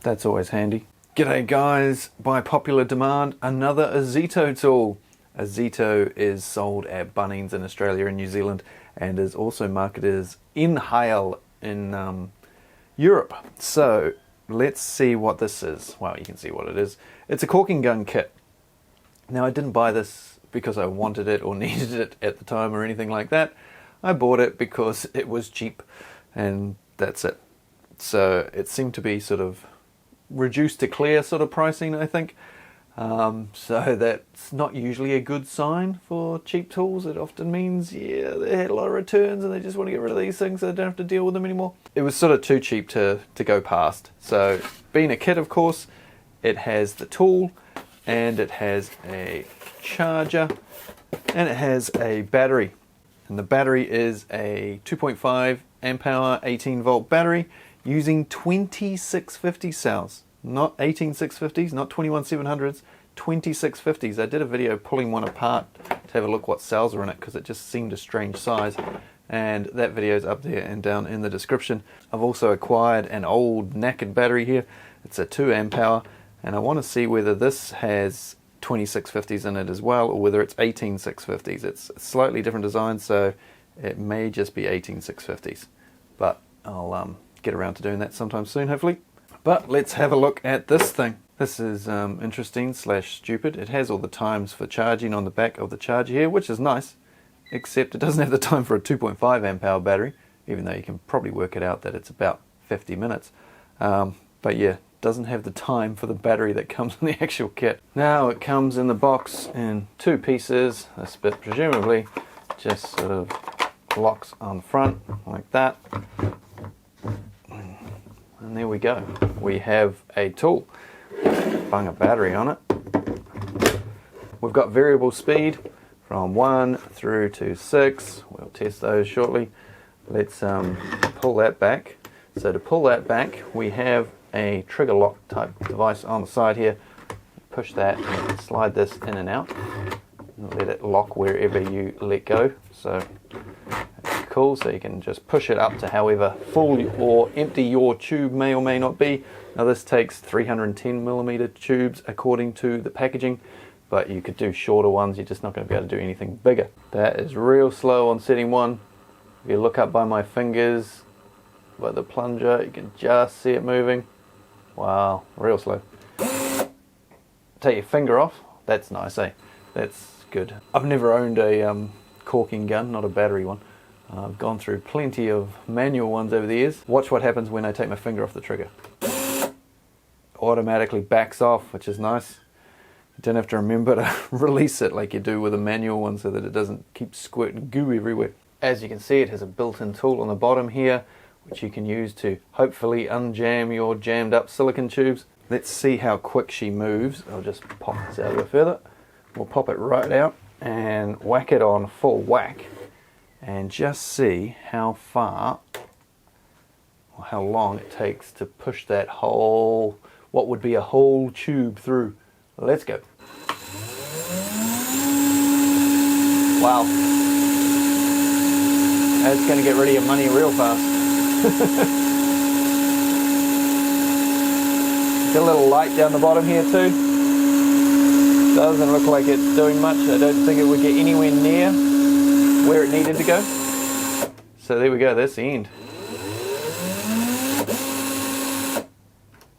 That's always handy. G'day guys, by popular demand, another Ozito tool. Ozito is sold at Bunnings in Australia and New Zealand and is also marketed as Inhale in Europe. So let's see what this is. Well, you can see what it is. It's a caulking gun kit. Now I didn't buy this because I wanted it or needed it at the time or anything like that. I bought it because it was cheap and that's it. So it seemed to be sort of reduced to clear sort of pricing, I think. So that's not usually a good sign for cheap tools. It often means, yeah, they had a lot of returns and they just want to get rid of these things so they don't have to deal with them anymore. It was sort of too cheap to go past. So being a kit, of course, it has the tool and it has a charger and it has a battery. And the battery is a 2.5 amp hour 18 volt battery using 2650 cells. Not 18650s, not 21700s, 2650s. I did a video pulling one apart to have a look what cells are in it because it just seemed a strange size, and that video is up there and down in the description. I've also acquired an old knackered battery here. It's a 2 amp hour and I want to see whether this has 2650s in it as well or whether it's 18650s. It's a slightly different design, so it may just be 18650s, but I'll get around to doing that sometime soon, hopefully. But let's have a look at this thing. This is interesting / stupid. It has all the times for charging on the back of the charger here, which is nice, except it doesn't have the time for a 2.5 amp hour battery, even though you can probably work it out that it's about 50 minutes. But yeah, doesn't have the time for the battery that comes in the actual kit. Now it comes in the box in 2 pieces. This bit presumably just sort of locks on front like that. And there we go. We have a tool. Bung a battery on it. We've got variable speed from 1 through to 6. We'll test those shortly. Let's pull that back. So to pull that back, we have a trigger lock type device on the side here. Push that and slide this in and out. Let it lock wherever you let go. So cool, so you can just push it up to however full or empty your tube may or may not be. Now this takes 310mm tubes according to the packaging, but you could do shorter ones. You're just not going to be able to do anything bigger. That is real slow on setting 1. If you look up by my fingers, by the plunger, you can just see it moving. Wow, real slow. Take your finger off. That's nice, eh? That's good. I've never owned a caulking gun, not a battery one. I've gone through plenty of manual ones over the years. Watch what happens when I take my finger off the trigger. Automatically backs off, which is nice. You don't have to remember to release it like you do with a manual one so that it doesn't keep squirting goo everywhere. As you can see, it has a built-in tool on the bottom here, which you can use to hopefully unjam your jammed up silicone tubes. Let's see how quick she moves. I'll just pop this out a bit further. We'll pop it right out and whack it on full whack. And just see how far or how long it takes to push that whole, what would be a whole tube through. Let's go. Wow. That's going to get rid of your money real fast. Got a little light down the bottom here too. Doesn't look like it's doing much. I don't think it would get anywhere near where it needed to go. So there we go, that's the end.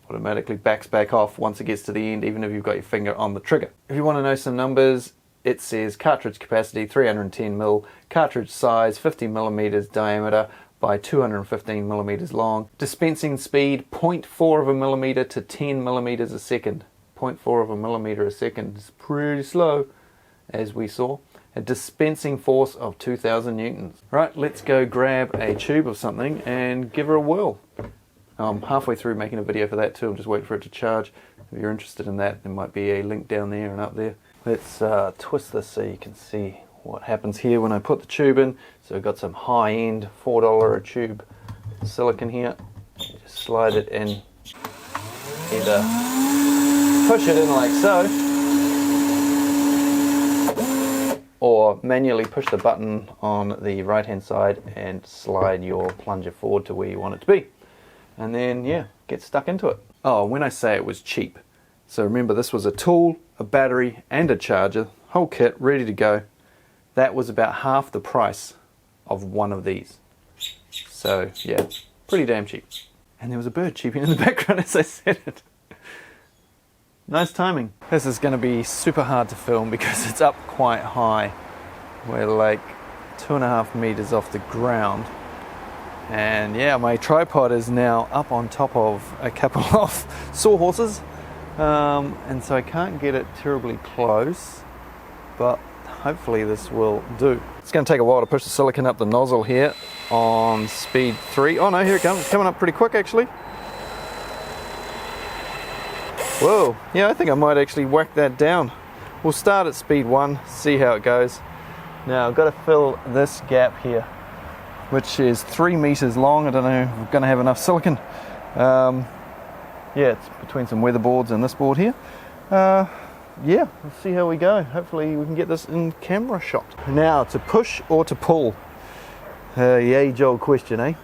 Automatically backs back off once it gets to the end, even if you've got your finger on the trigger. If you want to know some numbers, it says cartridge capacity 310mm, cartridge size 50mm diameter by 215mm long, dispensing speed 0.4 of a millimeter to 10mm a second. 0.4 of a millimeter a second is pretty slow, as we saw. A dispensing force of 2000 newtons. Right, let's go grab a tube of something and give her a whirl. I'm halfway through making a video for that too. I'm just waiting for it to charge. If you're interested in that, there might be a link down there and up there. Let's twist this so you can see what happens here when I put the tube in. So I've got some high-end $4 a tube silicone here. Just slide it in. Either push it in like so, or manually push the button on the right hand side and slide your plunger forward to where you want it to be. And then, yeah, get stuck into it. Oh, when I say it was cheap, so remember this was a tool, a battery and a charger, whole kit ready to go. That was about half the price of one of these. So yeah, pretty damn cheap. And there was a bird cheeping in the background as I said it. Nice timing. This is going to be super hard to film because it's up quite high. We're like 2.5 meters off the ground. And yeah, my tripod is now up on top of a couple of sawhorses. And so I can't get it terribly close, but hopefully this will do. It's going to take a while to push the silicone up the nozzle here on speed 3. Oh no, here it comes. It's coming up pretty quick actually. Whoa, yeah, I think I might actually whack that down. We'll start at speed 1, see how it goes. Now I've got to fill this gap here, which is 3 meters long. I don't know if I'm going to have enough silicone. Yeah, it's between some weatherboards and this board here. Yeah, let's see how we go. Hopefully we can get this in camera shot. Now, to push or to pull? The age-old question, eh?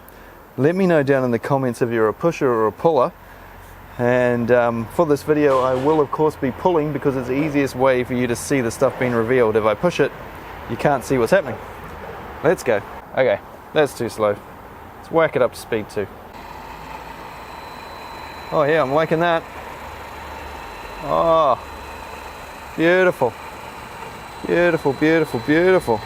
Let me know down in the comments if you're a pusher or a puller. And for this video I will of course be pulling because it's the easiest way for you to see the stuff being revealed. If I push it, you can't see what's happening. Let's go. Okay, that's too slow. Let's whack it up to speed 2. Oh yeah, I'm liking that. Oh, beautiful. Beautiful, beautiful, beautiful.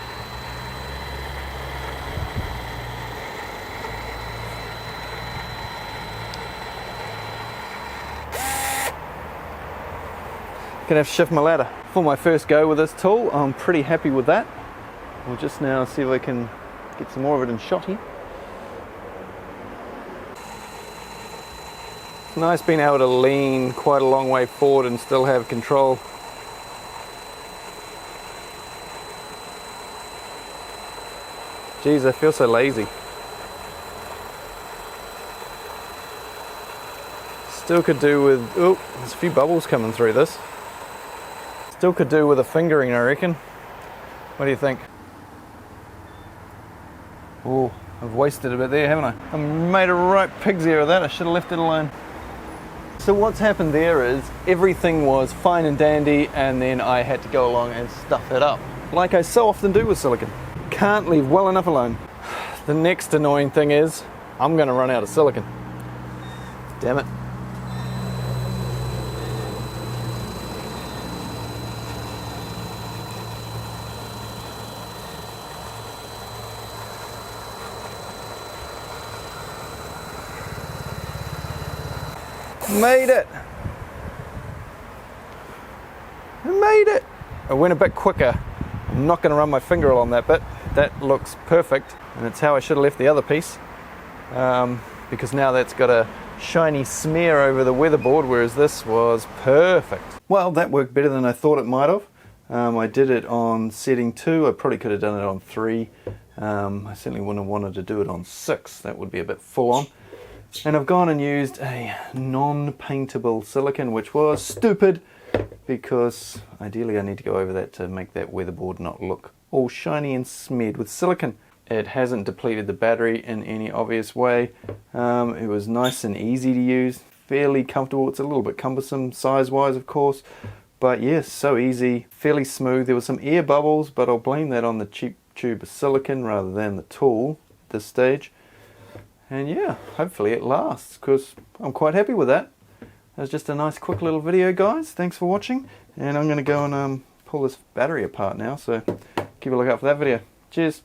Gonna have to shift my ladder. For my first go with this tool, I'm pretty happy with that. We'll just now see if I can get some more of it in shot here. It's nice being able to lean quite a long way forward and still have control. Geez, I feel so lazy. Still could do with, oh, there's a few bubbles coming through this. Still could do with a fingering, I reckon. What do you think? Oh, I've wasted a bit there, haven't I? I made a right pig's ear of that. I should have left it alone. So what's happened there is everything was fine and dandy and then I had to go along and stuff it up. Like I so often do with silicone. Can't leave well enough alone. The next annoying thing is I'm going to run out of silicone. Damn it. Made it! I made it! I went a bit quicker. I'm not going to run my finger along that bit. That looks perfect, and it's how I should have left the other piece, because now that's got a shiny smear over the weatherboard, whereas this was perfect. Well, that worked better than I thought it might have. I did it on setting 2. I probably could have done it on 3. I certainly wouldn't have wanted to do it on 6. That would be a bit full on. And I've gone and used a non-paintable silicone, which was stupid because ideally I need to go over that to make that weatherboard not look all shiny and smeared with silicone. It hasn't depleted the battery in any obvious way. It was nice and easy to use, fairly comfortable. It's a little bit cumbersome size-wise, of course, but yes, so easy, fairly smooth. There were some air bubbles, but I'll blame that on the cheap tube of silicone rather than the tool at this stage. And yeah, hopefully it lasts, because I'm quite happy with that. That was just a nice quick little video, guys. Thanks for watching, and I'm going to go and pull this battery apart now, so keep a look out for that video. Cheers.